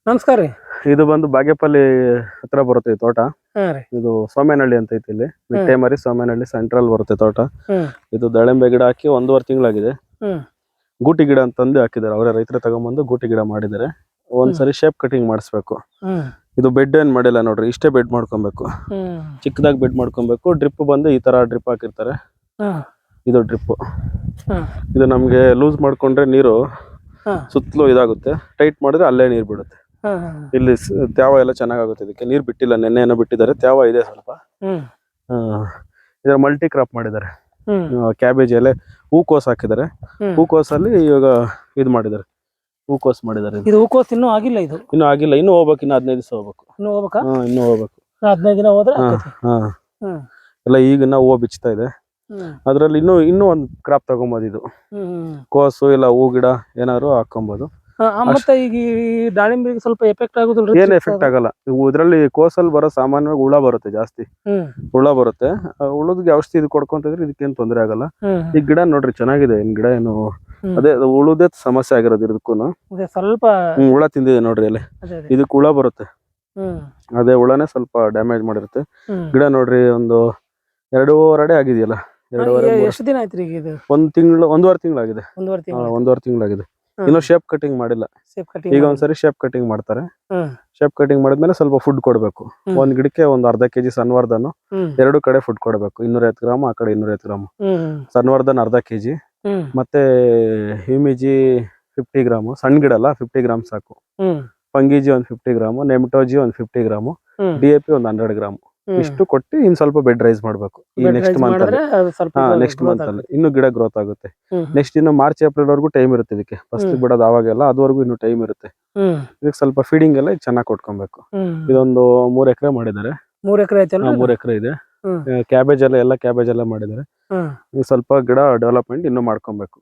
ನಮಸ್ಕಾರ ರೀ. ಇದು ಬಂದು ಬಾಗೇಪಲ್ಲಿ ಹತ್ರ ಬರುತ್ತೆ ಈ ತೋಟ. ರೀ. ಇದು ಸೋಮೇನಹಳ್ಳಿ ಅಂತ ಐತಿ ಇಲ್ಲಿ. ಮಿಟ್ಟೆಮರಿ ಸೋಮೇನಹಳ್ಳಿ ಸೆಂಟ್ರಲ್ ಬರುತ್ತೆ ತೋಟ. ಇದು ದಾಳಿಂಬೆ ಗಿಡ ಹಾಕಿ 1.5 ತಿಂಗಳಾಗಿದೆ. ಗೂಟಿ ಗಿಡ ಅಂತಂದು ಹಾಕಿದ್ದಾರೆ. ಅವರೇ ರೈತರು ತಗೊಂಡ್ಬಂದು ಗೂಟಿ ಗಿಡ ಮಾಡಿದ್ದಾರೆ. ಒಂದ್ಸರಿ ಶೇಪ್ ಕಟಿಂಗ್ ಮಾಡಿಸ್ಬೇಕು. ಇದು ಬೆಡ್ ಏನ್ ಮಾಡಿಲ್ಲ ನೋಡ್ರಿ, ಇಷ್ಟೇ ಬೆಡ್ ಮಾಡ್ಕೊಬೇಕು. ಚಿಕ್ಕದಾಗಿ ಬೆಡ್ ಮಾಡ್ಕೊಬೇಕು. ಡ್ರಿಪ್ ಬಂದು ಈ ತರ ಡ್ರಿಪ್ ಹಾಕಿರ್ತಾರೆ. ಇದು ಡ್ರಿಪ್. ಇದು ನಮ್ಗೆ ಲೂಸ್ ಮಾಡ್ಕೊಂಡ್ರೆ ನೀರು ಸುತ್ತಲೂ ಇದಾಗುತ್ತೆ. ಟೈಟ್ ಮಾಡಿದ್ರೆ ಅಲ್ಲೇ ನೀರು ಬಿಡುತ್ತೆ. ಇಲ್ಲಿ ತ್ಯಾವ ಎಲ್ಲ ಚೆನ್ನಾಗುತ್ತೆ. ಇದಕ್ಕೆ ನೀರು ಬಿಟ್ಟಿಲ್ಲ, ನೆನ್ನೆ ಏನೋ ಬಿಟ್ಟಿದ್ದಾರೆ. ತ್ಯಾವ ಇದೆ ಸ್ವಲ್ಪ. ಇದರ ಮಲ್ಟಿ ಕ್ರಾಪ್ ಮಾಡಿದ್ದಾರೆ. ಕ್ಯಾಬೇಜ್ ಎಲೆ ಹೂಕೋಸ್ ಹಾಕಿದ್ದಾರೆ. ಹೂಕೋಸಲ್ಲಿ ಇವಾಗ ಇದು ಮಾಡಿದ್ದಾರೆ, ಹೂಕೋಸ್ ಮಾಡಿದ್ದಾರೆ. ಇದು ಹೂಕೋಸ್ ಇನ್ನೂ ಆಗಿಲ್ಲ. ಇದು ಇನ್ನೂ ಆಗಿಲ್ಲ, ಇನ್ನೂ ಹೋಗ್ಬೇಕು. ಇನ್ನು 15 ದಿವಸ ಹೋಗ್ಬೇಕು. ಇನ್ನೂ ಹೋಗ್ಬೇಕಾ? ಇನ್ನೂ ಹೋಗ್ಬೇಕು. 15 ದಿನ ಹೋದ್ರೆ ಎಲ್ಲ ಈಗ ಹೂವು ಬಿಚ್ತಾ ಇದೆ. ಅದ್ರಲ್ಲಿ ಇನ್ನೂ ಒಂದು ಕ್ರಾಪ್ ತಗೊಂಬೋದು. ಇದು ಕೋಸು ಇಲ್ಲ ಹೂ ಗಿಡ ಏನಾದ್ರು ಹಾಕೊಬಹುದು. ಮತ್ತೆ ಈಗ ಈ ದಾಳಿಂಬೆಗೆ ಸ್ವಲ್ಪ ಎಫೆಕ್ಟ್ ಆಗುದಿಲ್ಲ? ಏನ್ ಎಫೆಕ್ಟ್ ಆಗಲ್ಲ. ಇದ್ರಲ್ಲಿ ಕೋಸಲ್ಲಿ ಬರೋ ಸಾಮಾನ್ಯವಾಗಿ ಹುಳ ಬರುತ್ತೆ, ಜಾಸ್ತಿ ಹುಳ ಬರುತ್ತೆ. ಹುಳದ್ಗೆ ಔಷಧಿ ಇದು ಕೊಡ್ಕೊಂತಿದ್ರೆ ಇದಕ್ಕೇನು ತೊಂದರೆ ಆಗಲ್ಲ. ಈ ಗಿಡ ನೋಡ್ರಿ ಚೆನ್ನಾಗಿದೆ. ಗಿಡ ಏನು ಅದೇ ಹುಳುದೇ ಸಮಸ್ಯೆ ಆಗಿರೋದು. ಇದಕ್ಕೂ ಸ್ವಲ್ಪ ಹುಳ ತಿಂದಿದೆ ನೋಡ್ರಿ ಅಲ್ಲಿ. ಇದಕ್ಕೆ ಹುಳ ಬರುತ್ತೆ. ಅದೇ ಹುಳನೇ ಸ್ವಲ್ಪ ಡ್ಯಾಮೇಜ್ ಮಾಡಿರುತ್ತೆ. ಗಿಡ ನೋಡ್ರಿ ಒಂದು 2.5 ಅಡಿ ಆಗಿದೆಯಲ್ಲ. 2.5 ಎಷ್ಟು ದಿನ ಆಯ್ತು ಈಗ? ಇದು 1 ತಿಂಗಳು 1.5 ತಿಂಗಳಾಗಿದೆ. 1.5 ತಿಂಗಳಾಗಿದೆ. ಇನ್ನು ಶೇಪ್ ಕಟಿಂಗ್ ಮಾಡಿಲ್ಲ. ಈಗ ಒಂದ್ಸರಿ ಶೇಪ್ ಕಟಿಂಗ್ ಮಾಡ್ತಾರೆ. ಶೇಪ್ ಕಟಿಂಗ್ ಮಾಡಿದ್ಮೇಲೆ ಸ್ವಲ್ಪ ಫುಡ್ ಕೊಡ್ಬೇಕು. ಒಂದ್ ಗಿಡಕ್ಕೆ ಒಂದು 1/2 kg ಸನ್ವರ್ಧನ್, 2 ಕಡೆ ಫುಡ್ ಕೊಡಬೇಕು. 250 ಗ್ರಾಮ್, ಆ ಕಡೆ 250 ಗ್ರಾಮ್. ಸನ್ವರ್ಧನ್ 1/2 kg, ಮತ್ತೆ ಹ್ಯೂಮಿಜಿ 50 ಗ್ರಾಮ್. ಸಣ್ಣ ಗಿಡ ಅಲ್ಲ, 50 ಗ್ರಾಮ್ ಸಾಕು. ಫಂಗಿಜಿ 50 ಗ್ರಾಮ್, ನೆಮಟೋಜಿ 50 ಗ್ರಾಮ್, DAP 100 ಗ್ರಾಮ್. ಇಷ್ಟು ಕೊಟ್ಟು ಇನ್ ಸ್ವಲ್ಪ ಬೆಡ್ ರೈಸ್ ಮಾಡ್ಬೇಕು. ಈ ನೆಕ್ಸ್ಟ್ ಮಂತ್ ಅಲ್ಲಿ ಇನ್ನು ಗಿಡ ಗ್ರೋತ್ ಆಗುತ್ತೆ. ನೆಕ್ಸ್ಟ್ ಇನ್ನು ಮಾರ್ಚ್ ಏಪ್ರಿಲ್ ವರೆಗೂ ಟೈಮ್ ಇರುತ್ತೆ ಇದಕ್ಕೆ. ಫಸ್ಟ್ ಬಿಡೋದು ಅವಾಗೆಲ್ಲ, ಅದುವರೆಗೂ ಇನ್ನು ಟೈಮ್ ಇರುತ್ತೆ. ಇದಕ್ಕೆ ಸ್ವಲ್ಪ ಫೀಡಿಂಗ್ ಎಲ್ಲ ಚೆನ್ನಾಗಿ ಕೊಟ್ಕೊಬೇಕು. ಇದೊಂದು 3 ಎಕರೆ ಮಾಡಿದ್ದಾರೆ. 3 ಎಕರೆ ಐತಲ್ಲ? 3 ಎಕರೆ ಇದೆ. ಕ್ಯಾಬೇಜ್ ಎಲ್ಲ ಕ್ಯಾಬೇಜ್ ಎಲ್ಲ ಮಾಡಿದ್ದಾರೆ. ಸ್ವಲ್ಪ ಗಿಡ ಡೆವಲಪ್ಮೆಂಟ್ ಇನ್ನು ಮಾಡ್ಕೊಬೇಕು.